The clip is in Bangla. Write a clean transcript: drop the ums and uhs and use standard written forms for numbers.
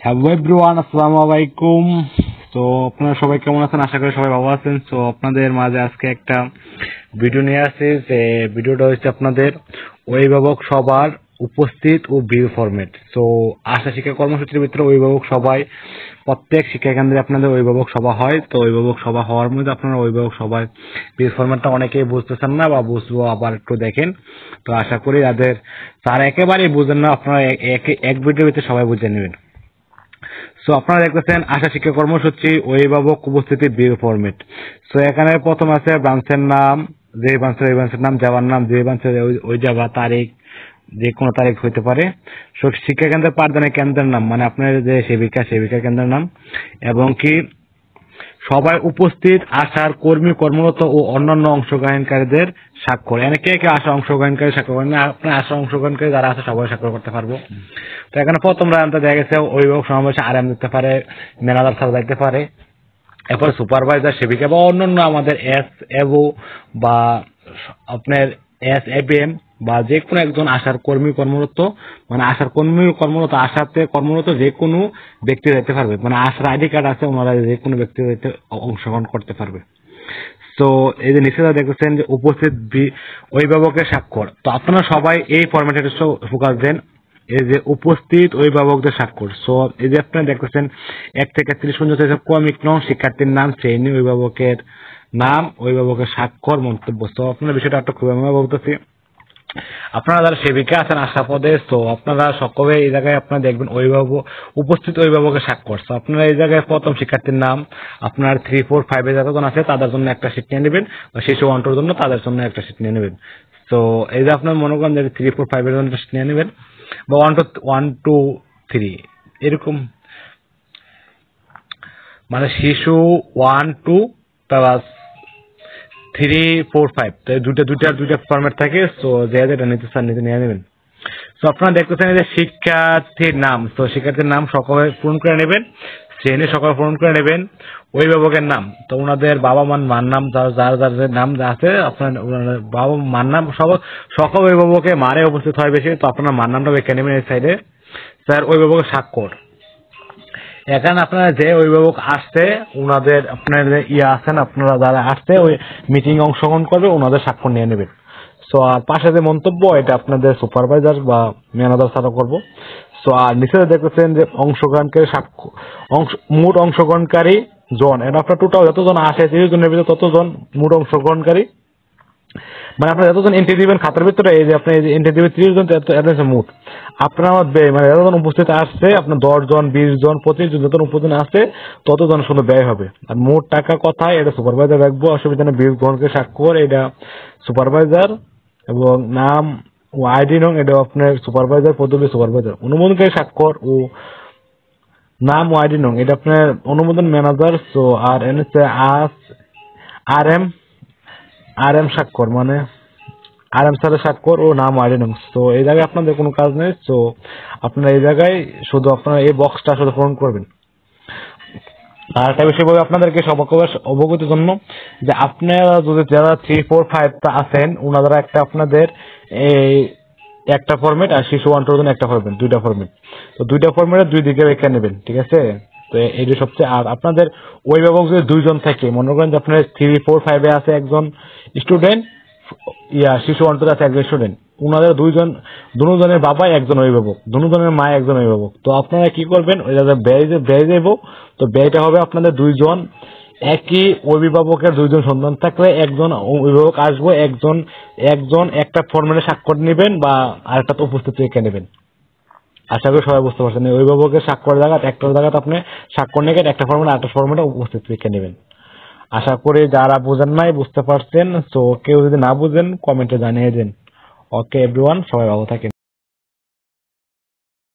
হ্যালো এভরিওয়ান, আসসালামু আলাইকুম। তো আপনারা সবাই কেমন আছেন? আশা করি সবাই ভালো আছেন। তো আপনাদের মাঝে আজকে একটা ভিডিও নিয়ে আসছি। যে ভিডিওটা হচ্ছে আপনাদের অভিভাবক সবার উপস্থিত ও ভিউ ফরম্যাট। তো আশা শিক্ষা কর্মসূচির ভিতরে অভিভাবক সবাই প্রত্যেক শিক্ষা কেন্দ্রে আপনাদের অভিভাবক সভা হয়। তো অভিভাবক সভা হওয়ার মধ্যে আপনারা অভিভাবক সবাই ভিউ ফরম্যাটটা অনেকেই বুঝতেছেন না বা বুঝবো আবার একটু দেখেন। তো আশা করি যাদের তারা একেবারেই বুঝেন না আপনারা এক ভিডিওর ভিতরে সবাই বুঝে নেবেন। সো আপনারা দেখতেছেন আশা শিক্ষা কর্মসূচি অভিভাবক উপস্থিতি ভিউ ফরম্যাট। সো এখানে প্রথম আছে ব্রাঞ্চের নাম, যে ব্রাঞ্চের ওই ব্রাঞ্চের নাম, যাওয়ার নাম, যে ব্রাঞ্চের ওই যাওয়া, তারিখ, যে কোনো তারিখ হইতে পারে। সো শিক্ষা কেন্দ্রের পাঠদান কেন্দ্রের নাম, মানে আপনার যে সেবিকা কেন্দ্রের নাম, এবং কি সবাই উপস্থিত আশার কর্মী, কর্মরত ও অন্যান্য অংশগ্রহণকারীদের স্বাক্ষর। এখানে কে কে আশা অংশগ্রহণকারী স্বাক্ষর করেন? আপনার আশা অংশগ্রহণকারী যারা আছে সবাই স্বাক্ষর করতে পারবো। তো এখানে প্রথম রানটা দেখা গেছে অভিভাবক সমাবেশে আরাম দিতে পারে, ম্যানেজার স্যার দেখতে পারে, এরপর সুপারভাইজার, সেবিকা বা অন্যান্য আমাদের এস এভো বা আপনার এস এবিএম বা যে কোনো একজন আশার কর্মী কর্মরত, মানে আশার কর্মী কর্মরত, আশাতে কর্মরত যে কোনো ব্যক্তি যেতে পারবে, মানে আশার আইডি কার্ড আছে ওনারা যে কোনো ব্যক্তি অংশগ্রহণ করতে পারবে। তো এই যে নিচে দেখতেছেন যে উপস্থিত অভিভাবকের স্বাক্ষর। তো আপনারা সবাই এই ফরম্যাটে ফোকাস দেন, এই যে উপস্থিত অভিভাবকদের স্বাক্ষর। সো এই যে আপনারা দেখতেছেন 1 থেকে 30 পর্যন্ত ক্রমিক নং, শিক্ষার্থীর নাম, শ্রেণী, অভিভাবকের নাম, অভিভাবকের স্বাক্ষর, মন্তব্য। তো আপনারা বিষয়টা একটু খুবই আমি বলতেছি। আপনারা যারা সেবিকা আছেন আশা পদে, তো আপনারা সকলে এই জায়গায় আপনারা দেখবেন অভিভাবক উপস্থিত অভিভাবকের স্বাক্ষর। তো আপনারা এই জায়গায় প্রথম শিক্ষার্থীর নাম, আপনার 3, 4, 5 এ যতজন আছে তাদের জন্য একটা সিট নিয়ে নেবেন, বা শিশু 1, 2 জন্য তাদের জন্য একটা সিট নিয়ে নেবেন। তো এই যে আপনার মনে করেন যে 3, 4, 5 এর জন্য সিট নিয়ে নেবেন, বা 1, 2, 3 এরকম, মানে শিশু 1, 2 প্লাস 3, 4, 5, দুইটা ফরম্যাট থাকে। তো যেটা নিতে চান নিয়ে নেবেন। তো আপনারা দেখতেছেন যে শিক্ষার্থীর নাম, তো শিক্ষার্থীর নাম সকলে পূরণ করে নেবেন, শ্রেণী সকলে পূরণ করে নেবেন, অভিভাবকের নাম, তো ওনাদের বাবা মার নাম, যার নাম যা আছে আপনার বাবা মার নাম, সকল অভিভাবকে মারে উপস্থিত হয় বেশি, তো আপনার মার নামটা বেঁকে নেবেন এই সাইডে। স্যার অভিভাবকের স্বাক্ষর, এখানে আপনারা যে অভিভাবক আসছে ওনাদের আপনার আছেন, আপনারা যারা আসছে ওই মিটিং অংশগ্রহণ করবে ওনাদের স্বাক্ষর নিয়ে নেবেন। সো আর পাশে যে মন্তব্য এটা আপনাদের সুপারভাইজার বা ম্যানেজার ছাড়া করবো। সো আর নিচে দেখতেছেন যে অংশগ্রহণকারী মোট অংশগ্রহণকারী জন, এটা আপনার টোটাল যতজন আসে 30 জনের ভিতরে ততজন মোট অংশগ্রহণকারী, মানে আপনার যতজন এন্ট্রি দিবেন খাতার ভিতরে, এই যে আপনি এই যে এন্ট্রি দিবেন 30 জন, এটা মোট আপনার ব্যয়, মানে যতজন উপস্থিত আসছে আপনার 10 জন 20 জন 25 জন যতজন উপস্থিত আসছে ততজন শুধু ব্যয় হবে। আর মোট টাকা কথায় এটা সুপারভাইজার রাখবো, অসুবিধা নেই। বিল গ্রহণকে স্বাক্ষর এটা সুপারভাইজার, এবং নাম ও আইডি নং এটা আপনার সুপারভাইজার, পদবি সুপারভাইজার, অনুমোদনকারী স্বাক্ষর ও নাম ও আইডি নং এটা আপনার অনুমোদন ম্যানেজার। সো আর এনএসএ আর এম স্বাক্ষর, মানে আর এম স্যারের স্বাক্ষর ও নাম আইডি নং। তো এই জায়গায় আপনাদের কোনো কাজ নেই। তো আপনারা এই জায়গায় শুধু আপনারা এই বক্সটা শুধু পূরণ করবেন। আর একটা বিষয় বলবো আপনাদেরকে অবগতির জন্য, যে আপনারা যদি যারা 3, 4, 5 আছেন ওনারা একটা আপনাদের এই একটা ফরম্যাট, আর শিশু 1, 2 জন্য একটা ফরম্যাট, দুইটা ফরম্যাট। তো দুইটা ফরম্যাটে দুই দিকে রেখে নেবেন, ঠিক আছে? তো এই যে সবচেয়ে, আর আপনাদের অভিভাবক যদি 2 জন থাকে, মনে করেন যে আপনার 3, 4, 5 এ আছে একজন স্টুডেন্ট, শিশু 1, 2 আছে একজন স্টুডেন্ট, ওনাদের দুজনের বাবা একজন অভিভাবক, দুজনের মা একজন অভিভাবক। তো আপনারা কি করবেন, ওই ব্যয় দেব, তো ব্যয়টা হবে আপনাদের 2 জন একই অভিভাবকের 2 জন সন্তান থাকলে একজন অভিভাবক আসবো, একজন একটা ফরম্যাটে স্বাক্ষর নেবেন বা আরেকটা তো উপস্থিত রেখে নেবেন। আশা করি সবাই বুঝতে পারছেন। অভিভাবকের স্বাক্ষর একটার জায়গায় আপনি স্বাক্ষর নিয়ে একটা ফরম্যাটে আরেকটা ফরম্যাটে উপস্থিত রেখে নেবেন। আশা করি যারা বুঝেন নাই বুঝতে পারছেন। তো কেউ যদি না বুঝেন কমেন্টে জানিয়ে দেন। ওকে এভরিওয়ান, সবাই ভালো থাকেন।